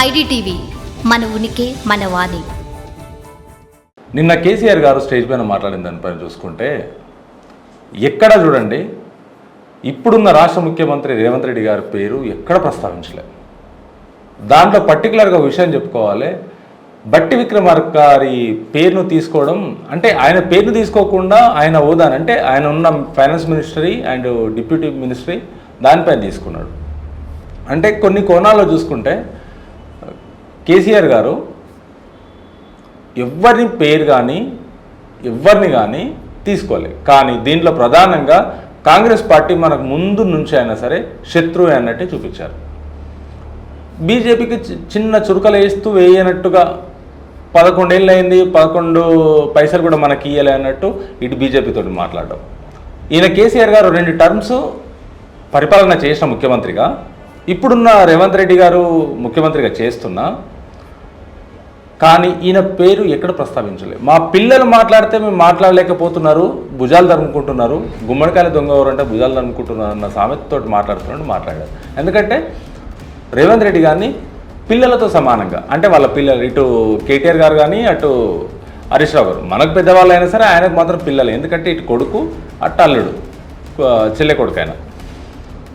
IDTV మన ఉనికి మన వాణి. నిన్న కేసీఆర్ గారు స్టేజ్ పైన మాట్లాడిన దానిపైన చూసుకుంటే ఎక్కడ చూడండి ఇప్పుడున్న రాష్ట్ర ముఖ్యమంత్రి రేవంత్ రెడ్డి గారి పేరు ఎక్కడ ప్రస్తావించలేదు. దాంట్లో పర్టికులర్గా విషయం చెప్పుకోవాలి, బట్టి విక్రమార్క గారి పేరును తీసుకోవడం అంటే ఆయన పేరును తీసుకోకుండా ఆయన హోదాని అంటే ఆయన ఉన్న finance ministry and deputy ministry దానిపైన తీసుకున్నాడు. అంటే కొన్ని కోణాల్లో చూసుకుంటే కేసీఆర్ గారు ఎవరిని పేరు కానీ ఎవరిని కానీ తీసుకోలేదు. కానీ దీంట్లో ప్రధానంగా కాంగ్రెస్ పార్టీ మనకు ముందు నుంచి అయినా సరే శత్రువు అన్నట్టే చూపించారు. బీజేపీకి చిన్న చురుకలు వేస్తూ వేయనట్టుగా 11 ఏళ్ళు అయింది, 11 పైసలు కూడా మనకి ఇయ్యలే అన్నట్టు ఇటు బీజేపీతో మాట్లాడడం. ఈయన కేసీఆర్ గారు 2 టర్మ్స్ పరిపాలన చేసిన ముఖ్యమంత్రిగా, ఇప్పుడున్న రేవంత్ రెడ్డి గారు ముఖ్యమంత్రిగా చేస్తున్నా కానీ ఈయన పేరు ఎక్కడ ప్రస్తావించలేదు. మా పిల్లలు మాట్లాడితే మేము మాట్లాడలేకపోతున్నారు, భుజాలు తరుముకుంటున్నారు, గుమ్మడికాయల దొంగ ఎవరంటే భుజాలు తరుముకుంటున్నారు అన్న సామెతతో మాట్లాడారు. ఎందుకంటే రేవంత్ రెడ్డి గారిని పిల్లలతో సమానంగా అంటే వాళ్ళ పిల్లలు ఇటు కేటీఆర్ గారు కానీ అటు హరీష్ రావు గారు మనకు పెద్దవాళ్ళు అయినా సరే ఆయనకు మాత్రం పిల్లలు. ఎందుకంటే ఇటు కొడుకు అటు అల్లుడు చెల్లె కొడుకు అయినా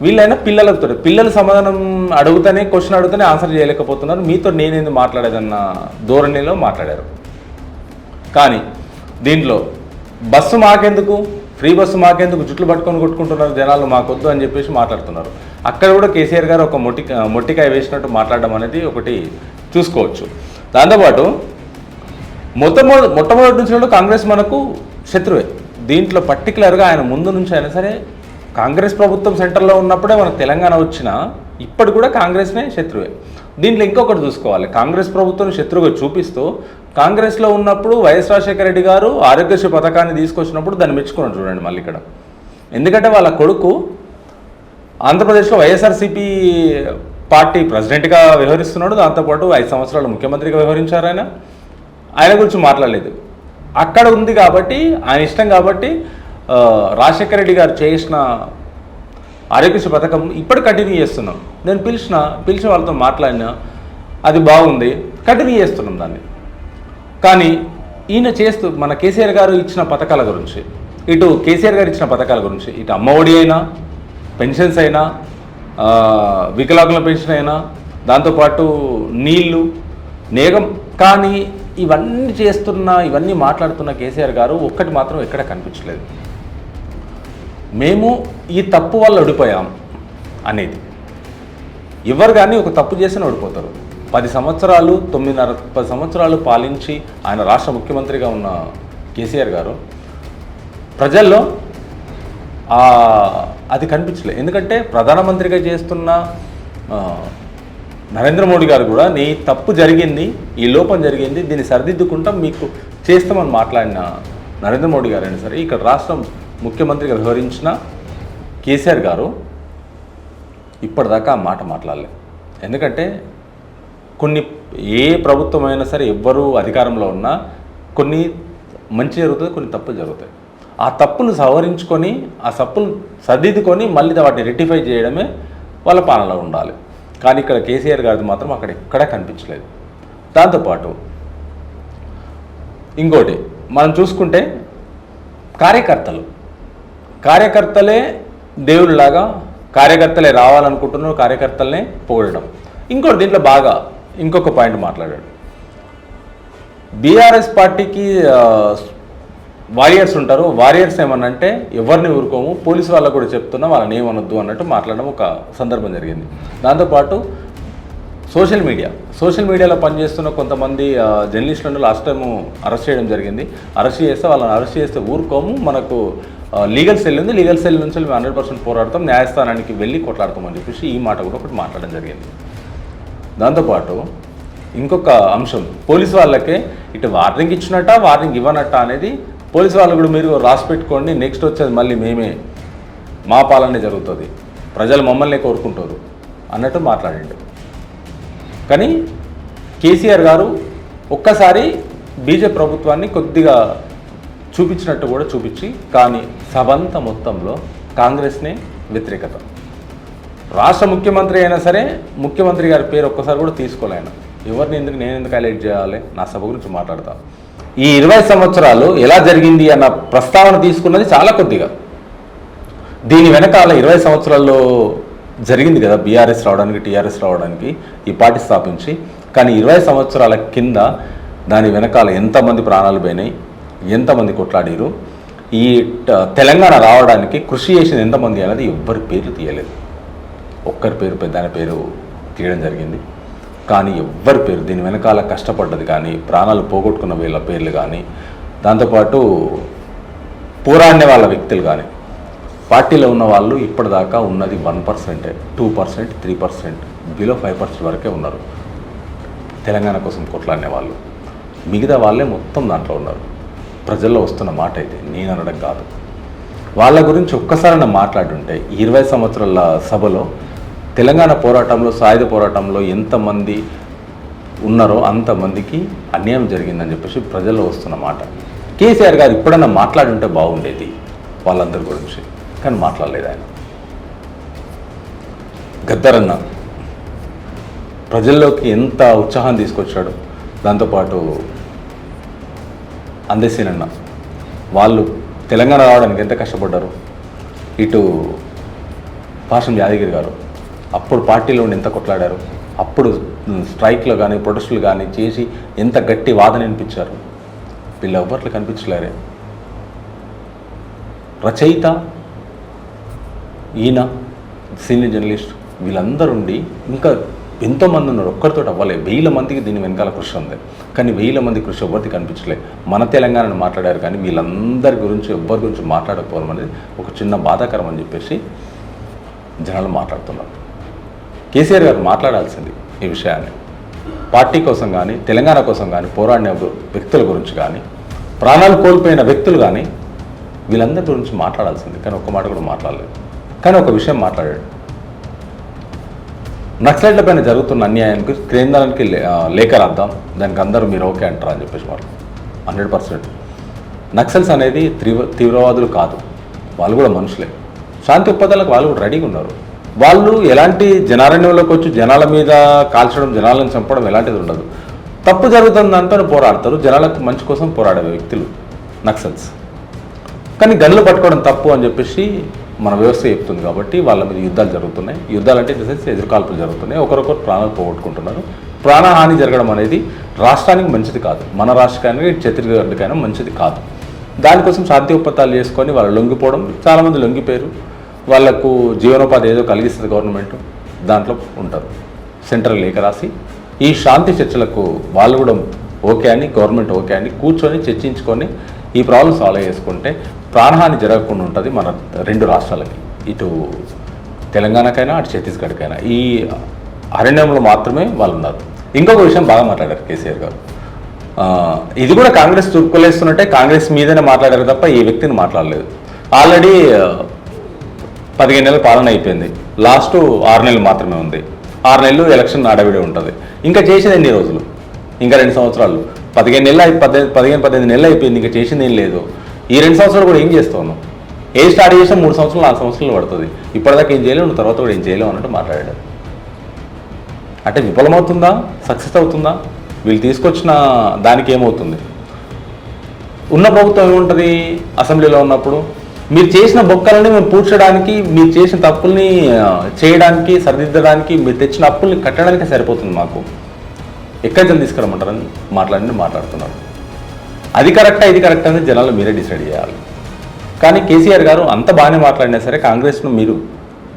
వీళ్ళైనా పిల్లలతో పిల్లలు సమాధానం అడుగుతానే క్వశ్చన్ అడుగుతానే ఆన్సర్ చేయలేకపోతున్నారు, మీతో నేనేంది మాట్లాడేదన్న ధోరణిలో మాట్లాడారు. కానీ దీంట్లో బస్సు మాకెందుకు, ఫ్రీ బస్సు మాకెందుకు, జుట్లు పట్టుకొని కొట్టుకుంటున్నారు జనాలు, మాకొద్దు అని చెప్పేసి మాట్లాడుతున్నారు. అక్కడ కూడా కేసీఆర్ గారు ఒక మొట్టికాయ వేసినట్టు మాట్లాడడం అనేది ఒకటి చూసుకోవచ్చు. దాంతోపాటు మొట్టమొదటి నుంచి కూడా కాంగ్రెస్ మనకు శత్రువే. దీంట్లో పర్టికులర్గా ఆయన ముందు నుంచి అయినా సరే కాంగ్రెస్ ప్రభుత్వం సెంటర్లో ఉన్నప్పుడే మనకు తెలంగాణ వచ్చినా ఇప్పటి కూడా కాంగ్రెస్నే శత్రువే. దీంట్లో ఇంకొకటి చూసుకోవాలి, కాంగ్రెస్ ప్రభుత్వం శత్రువుగా చూపిస్తూ కాంగ్రెస్లో ఉన్నప్పుడు వైఎస్ రాజశేఖర రెడ్డి గారు ఆరోగ్యశ్రీ పథకాన్ని తీసుకొచ్చినప్పుడు దాన్ని మెచ్చుకున్నాడు చూడండి మళ్ళీ ఇక్కడ. ఎందుకంటే వాళ్ళ కొడుకు ఆంధ్రప్రదేశ్లో వైఎస్ఆర్సీపీ పార్టీ ప్రెసిడెంట్గా వ్యవహరిస్తున్నాడు, దాంతోపాటు 5 సంవత్సరాలు ముఖ్యమంత్రిగా వ్యవహరించారు. ఆయన గురించి మాట్లాడలేదు. అక్కడ ఉంది కాబట్టి ఆయన ఇష్టం కాబట్టి రాజశేఖర రెడ్డి గారు చేసిన ఆరోగ్యశ్రీ పథకం ఇప్పుడు కంటిన్యూ చేస్తున్నాం. నేను పిలిచిన వాళ్ళతో మాట్లాడినా అది బాగుంది, కంటిన్యూ చేస్తున్నాం దాన్ని. కానీ ఈయన చేస్తూ మన కేసీఆర్ గారు ఇచ్చిన పథకాల గురించి, ఇటు కేసీఆర్ గారు ఇచ్చిన పథకాల గురించి, ఇటు అమ్మఒడి అయినా, పెన్షన్స్ అయినా, వికలాంగుల పెన్షన్ అయినా, దాంతోపాటు నీళ్లు, నేగం, కానీ ఇవన్నీ మాట్లాడుతున్న కేసీఆర్ గారు ఒక్కటి మాత్రం ఎక్కడ కనిపించలేదు, మేము ఈ తప్పు వల్ల ఓడిపోయాం అనేది. ఎవరు కానీ ఒక తప్పు చేసినా ఓడిపోతారు. 10 సంవత్సరాలు 9.5 సంవత్సరాలు పాలించి ఆయన రాష్ట్ర ముఖ్యమంత్రిగా ఉన్న కేసీఆర్ గారు ప్రజల్లో అది కనిపించలేదు. ఎందుకంటే ప్రధానమంత్రిగా చేస్తున్న నరేంద్ర మోడీ గారు కూడా నీ తప్పు జరిగింది, ఈ లోపం జరిగింది, దీన్ని సరిదిద్దుకుంటాం మీకు చేస్తామని మాట్లాడిన నరేంద్ర మోడీ గారు అయినా సరే ఇక్కడ రాష్ట్రం ముఖ్యమంత్రిగా వ్యవహరించిన కేసీఆర్ గారు ఇప్పటిదాకా ఆ మాట మాట్లాడలేదు. ఎందుకంటే ఏ ప్రభుత్వం అయినా సరే ఎవ్వరూ అధికారంలో ఉన్నా కొన్ని మంచి జరుగుతుంది, కొన్ని తప్పులు జరుగుతాయి. ఆ తప్పులు సవరించుకొని ఆ తప్పులు సర్దిద్దుకొని మళ్ళీ వాటిని రెక్టిఫై చేయడమే వాళ్ళ పాలనలో ఉండాలి. కానీ ఇక్కడ కేసీఆర్ గారిది మాత్రం అక్కడ ఎక్కడా కనిపించలేదు. దాంతోపాటు ఇంకోటి మనం చూసుకుంటే కార్యకర్తలే దేవుళ్ళలాగా కార్యకర్తలే రావాలనుకుంటున్నారు, కార్యకర్తలనే పొగడడం. ఇంకోటి దీంట్లో ఇంకొక పాయింట్ మాట్లాడాడు, బీఆర్ఎస్ పార్టీకి వారియర్స్ ఉంటారు, వారియర్స్ ఏమన్నంటే ఎవరిని ఊరుకోము, పోలీసు వాళ్ళకు కూడా చెప్తున్నా వాళ్ళని ఏమనొద్దు అన్నట్టు మాట్లాడడం ఒక సందర్భం జరిగింది. దాంతోపాటు సోషల్ మీడియాలో పనిచేస్తున్న కొంతమంది జర్నలిస్టులను లాస్ట్ టైము అరెస్ట్ చేయడం జరిగింది. వాళ్ళని అరెస్ట్ చేస్తే ఊరుకోము, మనకు లీగల్ సెల్ ఉంది, లీగల్ సెల్ నుంచి మేము 100% పోరాడతాం, న్యాయస్థానానికి వెళ్ళి కొట్లాడతామని చెప్పేసి ఈ మాట కూడా ఒకటి మాట్లాడడం జరిగింది. దాంతోపాటు ఇంకొక అంశం, పోలీసు వాళ్ళకే ఇటు వార్నింగ్ ఇచ్చినట్ట వార్నింగ్ ఇవ్వనట్ట అనేది పోలీసు వాళ్ళు కూడా మీరు రాసి పెట్టుకోండి, నెక్స్ట్ వచ్చేది మళ్ళీ మా పాలనే జరుగుతుంది, ప్రజలు మమ్మల్ని కోరుకుంటారు అన్నట్టు మాట్లాడిండు. కానీ కేసీఆర్ గారు ఒక్కసారి బీజేపీ ప్రభుత్వాన్ని కొద్దిగా చూపించినట్టు కూడా చూపించి, కానీ సభంత మొత్తంలో కాంగ్రెస్నే వ్యతిరేకత. రాష్ట్ర ముఖ్యమంత్రి అయినా సరే ముఖ్యమంత్రి గారి పేరు ఒక్కసారి కూడా తీసుకోలే ఆయన. ఎవరిని ఎందుకు నేను ఎందుకు హైలైట్ చేయాలి, నా సభ గురించి మాట్లాడతాను. ఈ 20 సంవత్సరాలు ఎలా జరిగింది అన్న ప్రస్తావన తీసుకున్నది చాలా కొద్దిగా. దీని వెనకాల 20 సంవత్సరాల్లో జరిగింది కదా బీఆర్ఎస్ రావడానికి, టీఆర్ఎస్ రావడానికి, ఈ పార్టీ స్థాపించి. కానీ 20 సంవత్సరాల కింద దాని వెనకాల ఎంతమంది ప్రాణాలు పోయినాయి, ఎంతమంది కొట్లాడారు, ఈ తెలంగాణ రావడానికి కృషి చేసింది ఎంతమంది అనేది ఎవ్వరి పేర్లు తీయలేదు. ఒక్కరి పేరు, పెద్ద పేరు తీయడం జరిగింది. కానీ ఎవ్వరి పేరు, దీని వెనకాల కష్టపడ్డది కానీ, ప్రాణాలు పోగొట్టుకున్న వీళ్ళ పేర్లు కానీ, దాంతోపాటు పోరాడిన వాళ్ళ వ్యక్తులు కానీ, పార్టీలో ఉన్న వాళ్ళు ఇప్పటిదాకా ఉన్నది 1%, 2%, 3%, బిలో 5% వరకే ఉన్నారు తెలంగాణ కోసం కొట్లాడిన వాళ్ళు. మిగతా వాళ్ళే మొత్తం దాంట్లో ఉన్నారు. ప్రజల్లో వస్తున్న మాట అయితే నేను అనడం కాదు. వాళ్ళ గురించి ఒక్కసారైనా మాట్లాడుంటే 20 సంవత్సరాల సభలో తెలంగాణ పోరాటంలో, సాయుధ పోరాటంలో ఎంతమంది ఉన్నారో అంతమందికి అన్యాయం జరిగిందని చెప్పేసి ప్రజల్లో వస్తున్న మాట. కేసీఆర్ గారు ఇప్పుడన్నా మాట్లాడుంటే బాగుండేది వాళ్ళందరి గురించి, కానీ మాట్లాడలేదు ఆయన. గద్దరన్న ప్రజల్లోకి ఎంత ఉత్సాహం తీసుకొచ్చాడు. దాంతోపాటు అందెసీనన్న వాళ్ళు తెలంగాణ రావడానికి ఎంత కష్టపడ్డారు. ఇటు పాషం యాదగిరి గారు అప్పుడు పార్టీలో ఉండి ఎంత కొట్లాడారు. అప్పుడు స్ట్రైక్లో కానీ, ప్రొటెస్టులు కానీ చేసి ఎంత గట్టి వాదన వినిపించారు. వీళ్ళు ఎవరిలో కనిపించలేరే. రచయిత ఈయన, సీనియర్ జర్నలిస్ట్, వీళ్ళందరూ ఉండి ఇంకా ఎంతోమంది ఉన్నారు. ఒక్కరితో అవ్వలే. 1000 మందికి దీని వెనకాల కృషి ఉంది. కానీ 1000 మంది కృషి ఎవరికి కనిపించలే. మన తెలంగాణను మాట్లాడారు కానీ వీళ్ళందరి గురించి ఎవ్వరి గురించి మాట్లాడకపోవడం అనేది ఒక చిన్న బాధాకరం అని చెప్పేసి జనాలు మాట్లాడుతున్నారు. కేసీఆర్ గారు మాట్లాడాల్సింది ఈ విషయాన్ని. పార్టీ కోసం కానీ, తెలంగాణ కోసం కానీ పోరాడిన వ్యక్తుల గురించి కానీ, ప్రాణాలు కోల్పోయిన వ్యక్తులు కానీ వీళ్ళందరి గురించి మాట్లాడాల్సింది. కానీ ఒక్క మాట కూడా మాట్లాడలేదు. కానీ ఒక విషయం మాట్లాడాడు. నక్సలైట్ల పైన జరుగుతున్న అన్యాయానికి కేంద్రానికి లేఖ రాద్దాం, దానికి అందరూ మీరు ఓకే అంటారా అని చెప్పేసి మాట. 100%. నక్సల్స్ అనేది తీవ్రవాదులు కాదు, వాళ్ళు కూడా మనుషులే. శాంతి ఒప్పందాలకు వాళ్ళు కూడా రెడీగా ఉన్నారు. వాళ్ళు ఎలాంటి జనారణ్యంలోకి వచ్చి జనాల మీద కాల్చడం, జనాలను చంపడం ఎలాంటిది ఉండదు. తప్పు జరుగుతున్న దాంతో పోరాడతారు. జనాలకు మంచి కోసం పోరాడే వ్యక్తులు నక్సల్స్. కానీ గన్నులు పట్టుకోవడం తప్పు అని చెప్పేసి మన వ్యవస్థ చెప్తుంది. కాబట్టి వాళ్ళ మీద యుద్ధాలు జరుగుతున్నాయి. యుద్ధాలు అంటే ఎదురుకాల్పులు జరుగుతున్నాయి. ఒకరొకరు ప్రాణాలు పోగొట్టుకుంటున్నారు. ప్రాణహాని జరగడం అనేది రాష్ట్రానికి మంచిది కాదు. మన రాష్ట్రానికి, ఛత్తీస్గఢ్కైనా మంచిది కాదు. దానికోసం శాంతి ఒప్పందాలు చేసుకొని వాళ్ళు లొంగిపోవడం, చాలామంది లొంగిపోయారు. వాళ్లకు జీవనోపాధి ఏదో కలిగిస్తుంది గవర్నమెంట్, దాంట్లో ఉంటారు. సెంట్రల్ లేఖ రాసి ఈ శాంతి చర్చలకు వాళ్ళు కూడా ఓకే అని, గవర్నమెంట్ ఓకే అని కూర్చొని చర్చించుకొని ఈ ప్రాబ్లం సాల్వ్ చేసుకుంటే ప్రాణహాని జరగకుండా ఉంటుంది మన 2 రాష్ట్రాలకి, ఇటు తెలంగాణకైనా అటు ఛత్తీస్గఢ్కైనా. ఈ అరణ్యంలో మాత్రమే వాళ్ళు ఉన్నారు. ఇంకొక విషయం బాగా మాట్లాడారు కేసీఆర్ గారు. ఇది కూడా కాంగ్రెస్ చుట్టుకొలేస్తున్నట్టే, కాంగ్రెస్ మీదనే మాట్లాడారు తప్ప ఈ వ్యక్తిని మాట్లాడలేదు. ఆల్రెడీ 15 నెలల పాలన అయిపోయింది. లాస్ట్ 6 నెలలు మాత్రమే ఉంది. 6 నెలలు ఎలక్షన్ అడవిడే ఉంటుంది. ఇంకా చేసేది ఎన్ని రోజులు? ఇంకా 2 సంవత్సరాలు. 15 నెలలు అయిపోయింది. ఇంకా చేసింది ఏం లేదు. ఈ 2 సంవత్సరాలు కూడా ఏం చేస్తాను? ఏం స్టార్ట్ చేసినా 3 సంవత్సరాలు 4 సంవత్సరాలు పడుతుంది. ఇప్పటిదాకా ఏం చేయలేవు, నువ్వు తర్వాత కూడా ఏం చేయలేవు అన్నట్టు మాట్లాడాడు. అంటే విఫలమవుతుందా, సక్సెస్ అవుతుందా? వీళ్ళు తీసుకొచ్చిన దానికి ఏమవుతుంది? ఉన్న ప్రభుత్వం ఏముంటుంది అసెంబ్లీలో ఉన్నప్పుడు? మీరు చేసిన బొక్కలని మేము పూడ్చడానికి, మీరు చేసిన తప్పుల్ని చేయడానికి, సరిదిద్దడానికి, మీరు తెచ్చిన అప్పుల్ని కట్టడానికే సరిపోతుంది మాకు. ఎక్కడి తీసుకురమ్మంటారని మాట్లాడుతున్నారు. అది కరెక్టా, ఇది కరెక్ట్ అనేది జనాలు మీరే డిసైడ్ చేయాలి. కానీ కేసీఆర్ గారు అంత బాగానే మాట్లాడినా సరే, కాంగ్రెస్ను మీరు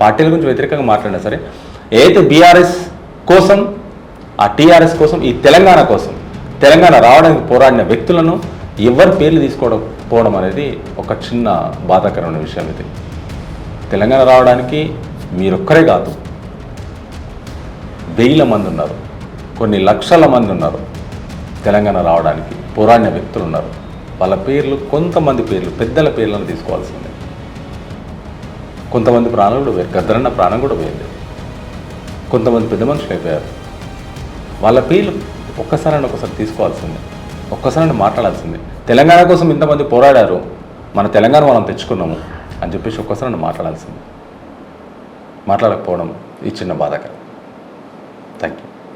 పార్టీల గురించి వ్యతిరేకంగా మాట్లాడినా సరే, ఏదైతే బీఆర్ఎస్ కోసం, ఆ టీఆర్ఎస్ కోసం, ఈ తెలంగాణ కోసం, తెలంగాణ రావడానికి పోరాడిన వ్యక్తులను ఎవరి పేర్లు తీసుకోవడం అనేది ఒక చిన్న బాధాకరమైన విషయం. ఇది తెలంగాణ రావడానికి మీరొక్కరే కాదు, 1000 మంది ఉన్నారు, కొన్ని లక్షల మంది ఉన్నారు తెలంగాణ రావడానికి పోరాడిన వ్యక్తులు ఉన్నారు. వాళ్ళ పేర్లు, కొంతమంది పేర్లు, పెద్దల పేర్లను తీసుకోవాల్సిందే. కొంతమంది ప్రాణాలు కూడా పోయారు. గద్దరన్న ప్రాణం కూడా పోయింది. కొంతమంది పెద్ద మనుషులు అయిపోయారు. వాళ్ళ పేర్లు ఒకసారి తీసుకోవాల్సిందే, ఒక్కసారి మాట్లాడాల్సిందే. తెలంగాణ కోసం ఇంతమంది పోరాడారు, మన తెలంగాణ మనం తెచ్చుకున్నాము అని చెప్పేసి ఒక్కసారి మాట్లాడాల్సిందే. మాట్లాడకపోవడం ఈ చిన్న బాధాకరం. Thank you.